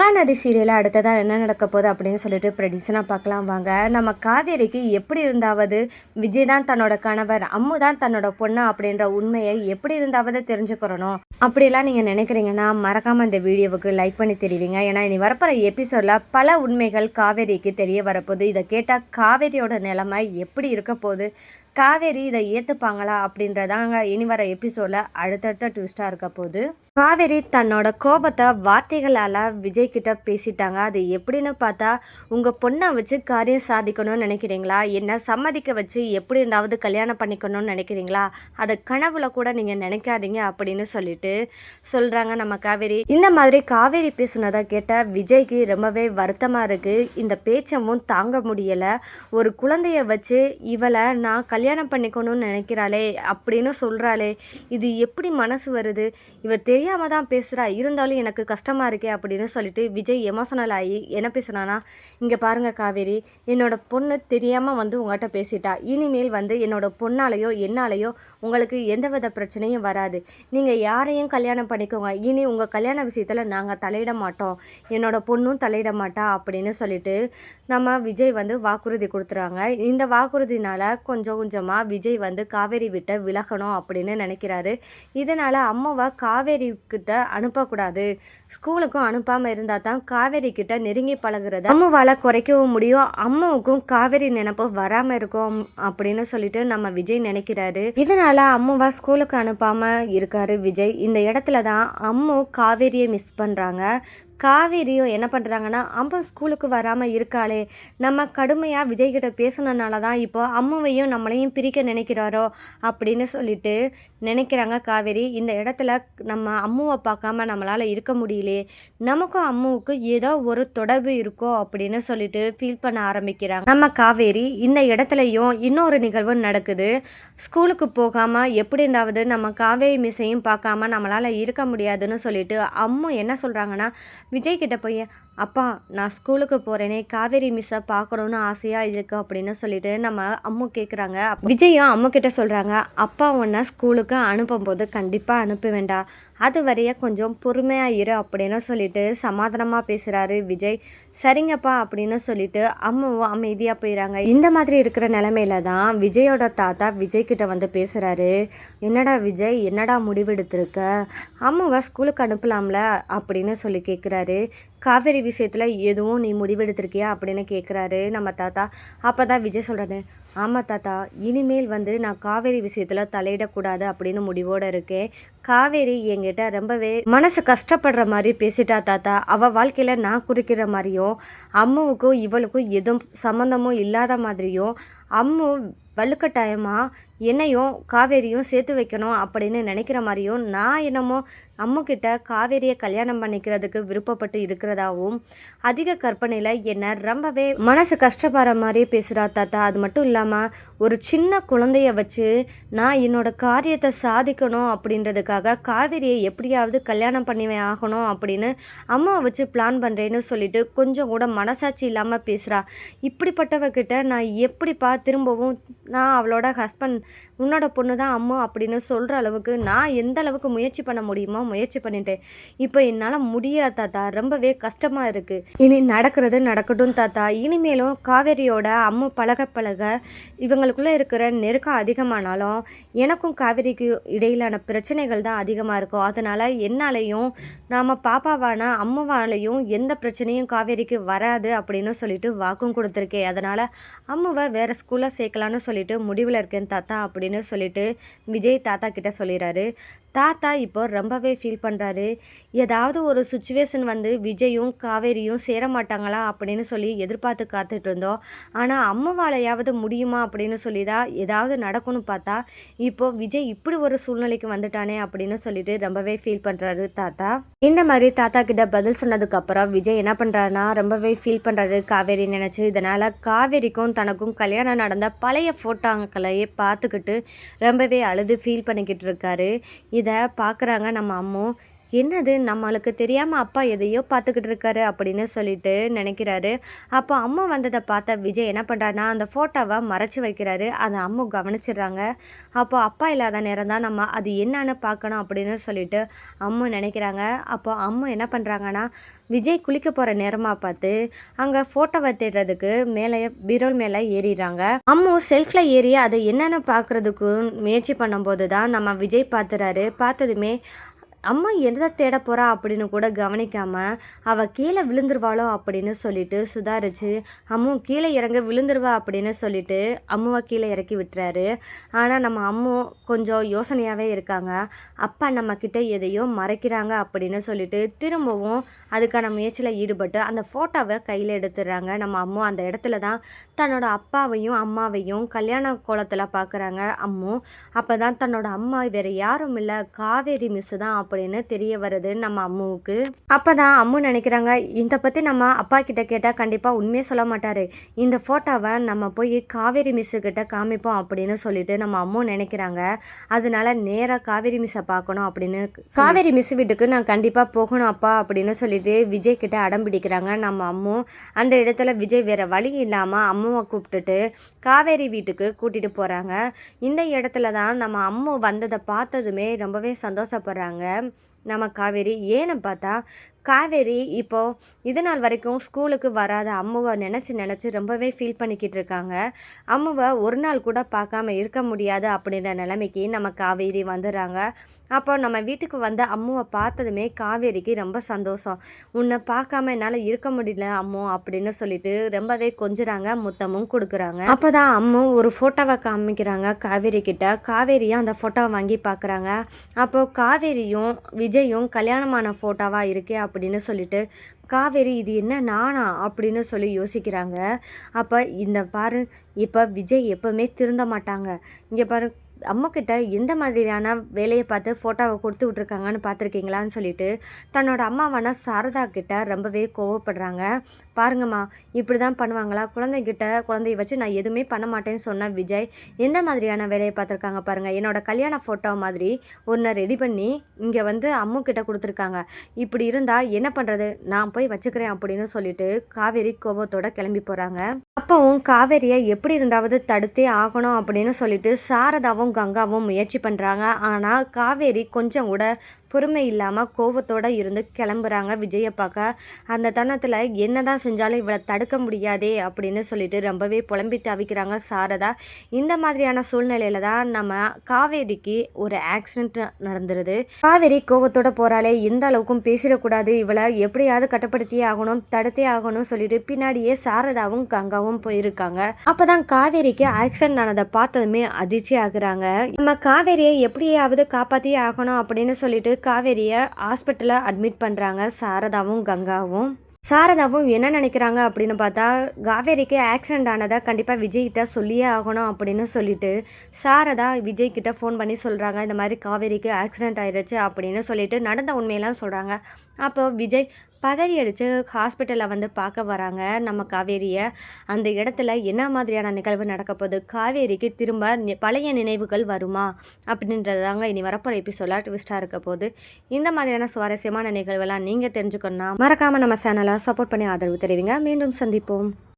மகாநதி சீரியலில் அடுத்ததாக என்ன நடக்க போகுது அப்படின்னு சொல்லிட்டு ப்ரெடிக்ஷனாக பார்க்கலாம் வாங்க. நம்ம காவேரிக்கு எப்படி இருந்தாவது விஜய் தான் தன்னோட கணவர், அம்மு தான் தன்னோட பொண்ணு அப்படின்ற உண்மையை எப்படி இருந்தாவது தெரிஞ்சுக்கிறணும் அப்படிலாம் நீங்கள் நினைக்கிறீங்கன்னா மறக்காமல் இந்த வீடியோவுக்கு லைக் பண்ணி தெரிவிங்க. ஏன்னா இனி வரப்போகிற எபிசோடில் பல உண்மைகள் காவேரிக்கு தெரிய வரப்போகுது. இதை கேட்டால் காவேரியோட நிலைமை எப்படி இருக்க போகுது, காவேரி இதை ஏற்றுப்பாங்களா அப்படின்றதாங்க இனி வர எபிசோடில் அடுத்தடுத்த ட்விஸ்டாக இருக்க போகுது. காவேரி தன்னோட கோபத்தை வார்த்தைகளால் விஜய் கிட்ட பேசிட்டாங்க. அது எப்படின்னு பார்த்தா, உங்கள் பொண்ணை வச்சு காரியம் சாதிக்கணும்னு நினைக்கிறீங்களா, என்ன சம்மதிக்க வச்சு எப்படி இருந்தாவது கல்யாணம் பண்ணிக்கணும்னு நினைக்கிறீங்களா, அதை கனவுல கூட நீங்கள் நினைக்காதீங்க அப்படின்னு சொல்லிட்டு சொல்கிறாங்க நம்ம காவேரி. இந்த மாதிரி காவேரி பேசுனதை கேட்ட விஜய்க்கு ரொம்பவே வருத்தமாக இருக்குது. இந்த பேச்சமும் தாங்க முடியலை. ஒரு குழந்தைய வச்சு இவளை நான் கல்யாணம் பண்ணிக்கணும்னு நினைக்கிறாளே அப்படின்னு சொல்கிறாளே, இது எப்படி மனசு வருது, இவ தெரியாமல் தான் பேசுகிறா, இருந்தாலும் எனக்கு கஷ்டமாக இருக்கே அப்படின்னு சொல்லிட்டு விஜய் எமோஷனல் ஆகி என்ன பேசுனானா, இங்கே பாருங்கள் காவேரி, என்னோட பொண்ணு தெரியாமல் உங்கள்கிட்ட பேசிட்டா, இனிமேல் என்னோட பொண்ணாலேயோ என்னாலேயோ உங்களுக்கு எந்தவித பிரச்சனையும் வராது, நீங்கள் யாரையும் கல்யாணம் பண்ணிக்கோங்க, இனி உங்கள் கல்யாண விஷயத்தில் நாங்கள் தலையிட மாட்டோம், என்னோட பொண்ணும் தலையிட மாட்டா அப்படின்னு சொல்லிட்டு நம்ம விஜய் வாக்குறுதி கொடுத்துறாங்க. இந்த வாக்குறுதினால் கொஞ்சம் கொஞ்சமாக விஜய் காவேரி விட்ட விலகணும் அப்படின்னு நினைக்கிறாரு. இதனால் அம்மாவை காவேரி கிட்ட அனுப்பக்கூடாது, ஸ்கூலுக்கும் அனுப்பாமல் இருந்தால் தான் காவேரி கிட்ட நெருங்கி பழகுறத அம்மாவால் குறைக்கவும் முடியும், அம்மாவுக்கும் காவேரி நினைப்பு வராமல் இருக்கும் அப்படின்னு சொல்லிட்டு நம்ம விஜய் நினைக்கிறாரு. இதனால் அம்மாவை ஸ்கூலுக்கு அனுப்பாமல் இருக்காரு விஜய். இந்த இடத்துல தான் அம்மு காவேரியை மிஸ் பண்ணுறாங்க. காவேரியும் என்ன பண்ணுறாங்கன்னா, அம்மா ஸ்கூலுக்கு வராமல் இருக்காளே, நம்ம கடுமையாக விஜய்கிட்ட பேசுனதுனால தான் இப்போ அம்மாவையும் நம்மளையும் பிரிக்க நினைக்கிறாரோ அப்படின்னு சொல்லிட்டு நினைக்கிறாங்க காவேரி. இந்த இடத்துல நம்ம அம்முவை பார்க்காம நம்மளால் இருக்க முடியலையே, நமக்கும் அம்முவுக்கு ஏதோ ஒரு தொடர்பு இருக்கோ அப்படின்னு சொல்லிட்டு ஃபீல் பண்ண ஆரம்பிக்கிறாங்க நம்ம காவேரி. இந்த இடத்துலையும் இன்னொரு நிகழ்வு நடக்குது. ஸ்கூலுக்கு போகாமல் எப்படி இருந்தாவது நம்ம காவேரி மிஸ்ஸையும் பார்க்காம நம்மளால் இருக்க முடியாதுன்னு சொல்லிட்டு அம்மு என்ன சொல்கிறாங்கன்னா, விஜய் கிட்ட போய், அப்பா நான் ஸ்கூலுக்கு போகிறேனே, காவேரி மிஸ்ஸை பார்க்கணுன்னு ஆசையாக இருக்குது அப்படின்னு சொல்லிட்டு நம்ம அம்மு கேட்குறாங்க. விஜயும் அம்மு கிட்ட சொல்கிறாங்க, அப்பா உன்னை ஸ்கூலுக்கு அனுப்பும்போது கண்டிப்பாக அனுப்ப வேண்டாம், அது வரைய கொஞ்சம் பொறுமையாக இரு அப்படின்னு சொல்லிட்டு சமாதானமாக பேசுகிறாரு விஜய். சரிங்கப்பா அப்படின்னு சொல்லிட்டு அம்மாவும் அமைதியாக போயிடறாங்க. இந்த மாதிரி இருக்கிற நிலமையில தான் விஜயோட தாத்தா விஜய்கிட்ட பேசுகிறாரு. என்னடா விஜய், என்னடா முடிவெடுத்திருக்க, அம்மாவை ஸ்கூலுக்கு அனுப்பலாம்ல அப்படின்னு சொல்லி கேட்குறாரு. காவேரி விஷயத்தில் எதுவும் நீ முடிவெடுத்திருக்கியா அப்படின்னு கேட்குறாரு நம்ம தாத்தா. அப்போ தான் விஜய் சொல்கிறாரு, ஆமாம் தாத்தா, இனிமேல் நான் காவேரி விஷயத்தில் தலையிடக்கூடாது அப்படின்னு முடிவோடு இருக்கேன். காவேரி என்கிட்ட ரொம்பவே மனசு கஷ்டப்படுற மாதிரி பேசிட்டா தாத்தா, அவள் வாழ்க்கையில் நான் குறிக்கிற மாதிரியும் அம்மாவுக்கும் இவளுக்கும் எதுவும் சம்மந்தமும் இல்லாத மாதிரியும் அம்மு வலுக்கட்டாயமாக என்னையும் காவேரியும் சேர்த்து வைக்கணும் அப்படின்னு நினைக்கிற மாதிரியும் நான் என்னமோ அம்முக்கிட்ட காவேரியை கல்யாணம் பண்ணிக்கிறதுக்கு விருப்பப்பட்டு இருக்கிறதாவும் அதிக கற்பனையில் என்னை ரொம்பவே மனசு கஷ்டப்படுற மாதிரியே பேசுகிறா தாத்தா. அது மட்டும் இல்லாமல் ஒரு சின்ன குழந்தைய வச்சு நான் என்னோட காரியத்தை சாதிக்கணும் அப்படின்றதுக்காக காவேரியை எப்படியாவது கல்யாணம் பண்ணி ஆகணும் அப்படின்னு அம்மாவை வச்சு பிளான் பண்ணுறேன்னு சொல்லிட்டு கொஞ்சம் கூட மனசாட்சி இல்லாமல் பேசுகிறா. இப்படிப்பட்டவகிட்ட நான் எப்படிப்பா திரும்பவும் நான் அவளோட ஹஸ்பண்ட், உன்னோட பொண்ணு தான் அம்மா அப்படின்னு சொல்கிற அளவுக்கு நான் எந்த அளவுக்கு முயற்சி பண்ண முடியுமோ முயற்சி பண்ணிட்டேன். இப்போ என்னால் முடியாது தாத்தா, ரொம்பவே கஷ்டமாக இருக்குது. இனி நடக்கிறது நடக்கட்டும் தாத்தா. இனிமேலும் காவேரியோட அம்மா பழக பழக இவங்களுக்குள்ளே இருக்கிற நெருக்கம் அதிகமானாலும் எனக்கும் காவேரிக்கு இடையிலான பிரச்சனைகள் தான் அதிகமாக இருக்கும். அதனால் என்னாலையும் நாம் பாப்பாவான அம்மாவாலையும் எந்த பிரச்சனையும் காவேரிக்கு வராது அப்படின்னு சொல்லிட்டு வாக்கும் கொடுத்துருக்கேன். அதனால் அம்மாவை வேறு ஸ்கூலில் சேர்க்கலான்னு சொல்லிட்டு முடிவில் இருக்கேன் தாத்தா அப்படின்னு சொல்லிட்டு விஜய் தாத்தா கிட்ட சொல்லிடுறாரு. தாத்தா இப்போ ரொம்பவே ஃபீல் பண்ணுறாரு. ஏதாவது ஒரு சுச்சுவேஷன் விஜயும் காவேரியும் சேர மாட்டாங்களா அப்படின்னு சொல்லி எதிர்பார்த்து காத்துட்டு இருந்தோம். ஆனால் அம்மாவாலையாவது முடியுமா அப்படின்னு சொல்லி தான் ஏதாவது நடக்கும்னு பார்த்தா இப்போது விஜய் இப்படி ஒரு சூழ்நிலைக்கு வந்துட்டானே அப்படின்னு சொல்லிட்டு ரொம்பவே ஃபீல் பண்ணுறாரு தாத்தா. இந்த மாதிரி தாத்தா கிட்ட பதில் சொன்னதுக்கப்புறம் விஜய் என்ன பண்ணுறாருன்னா ரொம்பவே ஃபீல் பண்ணுறாரு காவேரி நினச்சி. இதனால் காவேரிக்கும் தனக்கும் கல்யாணம் நடந்த பழைய ஃபோட்டோங்களையே பார்த்துக்கிட்டு ரொம்பவே அழுது ஃபீல் பண்ணிக்கிட்டு இருக்காரு. இதை பார்க்குறாங்க நம்ம அம்மா. என்னது நம்மளுக்கு தெரியாமல் அப்பா எதையோ பார்த்துக்கிட்டு இருக்காரு அப்படின்னு சொல்லிட்டு நினைக்கிறாரு. அப்போ அம்மா வந்ததை பார்த்த விஜய் என்ன பண்ணுறாருனா அந்த ஃபோட்டோவை மறைச்சி வைக்கிறாரு. அதை அம்மா கவனிச்சிடுறாங்க. அப்போ அப்பா இல்லாத நேரம் தான் நம்ம அது என்னன்னு பார்க்கணும் அப்படின்னு சொல்லிட்டு அம்மா நினைக்கிறாங்க. அப்போ அம்மா என்ன பண்ணுறாங்கன்னா விஜய் குளிக்க போகிற நேரமாக பார்த்து அங்கே ஃபோட்டோவை தேடுறதுக்கு மேலே பீரோல் மேலே ஏறிடுறாங்க. அம்மு செல்ஃபில் ஏறி அதை என்னென்னு பார்க்குறதுக்கு முயற்சி பண்ணும்போது தான் நம்ம விஜய் பார்த்துறாரு. பார்த்ததுமே அம்மா எதை தேட போகிறா அப்படின்னு கூட கவனிக்காமல் அவள் கீழே விழுந்துருவாளோ அப்படின்னு சொல்லிட்டு சுதாரிச்சு அம்மு கீழே இறங்க விழுந்துருவா அப்படின்னு சொல்லிட்டு அம்முவை கீழே இறக்கி விட்டுறாரு. ஆனால் நம்ம அம்மு கொஞ்சம் யோசனையாகவே இருக்காங்க. அப்பா நம்மக்கிட்ட எதையோ மறைக்கிறாங்க அப்படின்னு சொல்லிட்டு திரும்பவும் அதுக்கான முயற்சியில் ஈடுபட்டு அந்த ஃபோட்டோவை கையில் எடுத்துடுறாங்க. நம்ம அம்மு அந்த இடத்துல தான் தன்னோட அப்பாவையும் அம்மாவையும் கல்யாண கோலத்தில் பார்க்குறாங்க அம்மு. அப்போ தான் தன்னோட அம்மா வேறு யாரும் இல்லை, காவேரி மிஸ்ஸு தான் அப்படின்னு தெரிய வருது நம்ம அம்முவுக்கு. அப்போ தான் அம்மு நினைக்கிறாங்க, இதை பற்றி நம்ம அப்பா கிட்ட கேட்டால் கண்டிப்பாக உண்மையே சொல்ல மாட்டார், இந்த ஃபோட்டோவை நம்ம போய் காவேரி மிஸ்ஸுக்கிட்ட காமிப்போம் அப்படின்னு சொல்லிட்டு நம்ம அம்மு நினைக்கிறாங்க. அதனால நேராக காவேரி மிஸ்ஸை பார்க்கணும் அப்படின்னு காவேரி மிஸ் வீட்டுக்கு நான் கண்டிப்பாக போகணும் அப்பா அப்படின்னு சொல்லிட்டு விஜய் கிட்ட அடம் பிடிக்கிறாங்க நம்ம அம்மு. அந்த இடத்துல விஜய் வேறு வழி இல்லாமல் அம்முவை கூப்பிட்டுட்டு காவேரி வீட்டுக்கு கூட்டிகிட்டு போகிறாங்க. இந்த இடத்துல தான் நம்ம அம்மு வந்ததை பார்த்ததுமே ரொம்பவே சந்தோஷப்படுறாங்க நம்ம காவேரி. ஏன்னு பார்த்தா காவேரி இப்போது இது நாள் வரைக்கும் ஸ்கூலுக்கு வராத அம்முவை நினச்சி ரொம்பவே ஃபீல் பண்ணிக்கிட்டு இருக்காங்க. அம்முவை ஒரு நாள் கூட பார்க்காம இருக்க முடியாது அப்படின்ற நிலைமைக்கு நம்ம காவேரி வந்துடுறாங்க. அப்போ நம்ம வீட்டுக்கு வந்த அம்முவை பார்த்ததுமே காவேரிக்கு ரொம்ப சந்தோஷம். உன்னை பார்க்காம என்னால் இருக்க முடியல அம்மு அப்படின்னு சொல்லிட்டு ரொம்பவே கொஞ்சுறாங்க, முத்தமும் கொடுக்குறாங்க. அப்போ தான் அம்மு ஒரு ஃபோட்டோவை காமிக்கிறாங்க காவேரி கிட்ட. காவேரியும் அந்த ஃபோட்டோவை வாங்கி பார்க்குறாங்க. அப்போது காவேரியும் விஜயும் கல்யாணமான ஃபோட்டோவாக இருக்கே அப்படின்னு சொல்லிட்டு காவேரி இது என்ன நானா அப்படின்னு சொல்லி யோசிக்கிறாங்க. அப்போ இந்த பாரு, இப்போ விஜய் எப்போவுமே திருந்த மாட்டாங்க. இங்கே பாரு, அம்மாக்கிட்ட எந்த மாதிரியான வேலையை பார்த்து ஃபோட்டோவை கொடுத்து விட்ருக்காங்கன்னு பார்த்துருக்கீங்களான்னு சொல்லிட்டு தன்னோட அம்மாவான சாரதா கிட்ட ரொம்பவே கோவப்படுறாங்க. பாருங்கம்மா, இப்படி தான் பண்ணுவாங்களா? குழந்தைய வச்சு நான் எதுவுமே பண்ண மாட்டேன்னு சொன்ன விஜய் எந்த மாதிரியான வேலையை பார்த்துருக்காங்க பாருங்கள். என்னோட கல்யாண ஃபோட்டோ மாதிரி ஒன்றை ரெடி பண்ணி இங்கே வந்து அம்முக்கிட்ட கொடுத்துருக்காங்க. இப்படி இருந்தால் என்ன பண்ணுறது, நான் போய் வச்சுக்கிறேன் அப்படின்னு சொல்லிட்டு காவேரி கோவத்தோட கிளம்பி போகிறாங்க. அப்பவும் காவேரியை எப்படி இருந்தாவது தடுத்தே ஆகணும் அப்படின்னு சொல்லிட்டு சாரதாவும் கங்காவும் முயற்சி பண்ணுறாங்க. ஆனால் காவேரி கொஞ்சம் கூட பொறுமை இல்லாமல் கோவத்தோடு இருந்து கிளம்புறாங்க விஜயை பார்க்க. அந்த தருணத்தில் என்ன தான் செஞ்சாலும் இவளை தடுக்க முடியாதே அப்படின்னு சொல்லிட்டு ரொம்பவே புலம்பி தவிக்கிறாங்க சாரதா. இந்த மாதிரியான சூழ்நிலையில தான் நம்ம காவேரிக்கு ஒரு ஆக்சிடென்ட் நடந்துருது. காவேரி கோவத்தோட போகிறாளே, எந்த அளவுக்கும் பேசிடக்கூடாது, இவளை எப்படியாவது கட்டுப்படுத்தியே ஆகணும், தடுத்தே ஆகணும் சொல்லிட்டு பின்னாடியே சாரதாவும் கங்காவும் போயிருக்காங்க. அப்போதான் காவேரிக்கு ஆக்சிடென்ட் ஆனதை பார்த்ததுமே அதிர்ச்சி ஆகுறாங்க. நம்ம காவேரியை எப்படியாவது காப்பாற்றியே ஆகணும் அப்படின்னு சொல்லிட்டு காவேரியை ஹாஸ்பிட்டலில் அட்மிட் பண்ணுறாங்க சாரதாவும் கங்காவும். சாரதாவும் என்ன நினைக்கிறாங்க அப்படின்னு பார்த்தா, காவேரிக்கு ஆக்சிடென்ட் ஆனதை கண்டிப்பாக விஜய்கிட்ட சொல்லியே ஆகணும் அப்படின்னு சொல்லிட்டு சாரதா விஜய்கிட்ட ஃபோன் பண்ணி சொல்கிறாங்க, இந்த மாதிரி காவேரிக்கு ஆக்சிடென்ட் ஆயிடுச்சு அப்படின்னு சொல்லிட்டு நடந்த உண்மையெல்லாம் சொல்கிறாங்க. அப்போ விஜய் பதறி அடித்து ஹாஸ்பிட்டலில் வந்து பார்க்க வராங்க நம்ம காவேரியை. அந்த இடத்துல என்ன மாதிரியான நிகழ்வு நடக்க போகுது, காவேரிக்கு திரும்ப பழைய நினைவுகள் வருமா அப்படின்றது தாங்க இனி வரப்போகிற எபிசோடாக ட்விஸ்ட்டாக இருக்க போகுது. இந்த மாதிரியான சுவாரஸ்யமான நிகழ்வெல்லாம் நீங்கள் தெரிஞ்சுக்கணும்னா மறக்காமல் நம்ம சேனலை சப்போர்ட் பண்ணி ஆதரவு தெரிவிங்க. மீண்டும் சந்திப்போம்.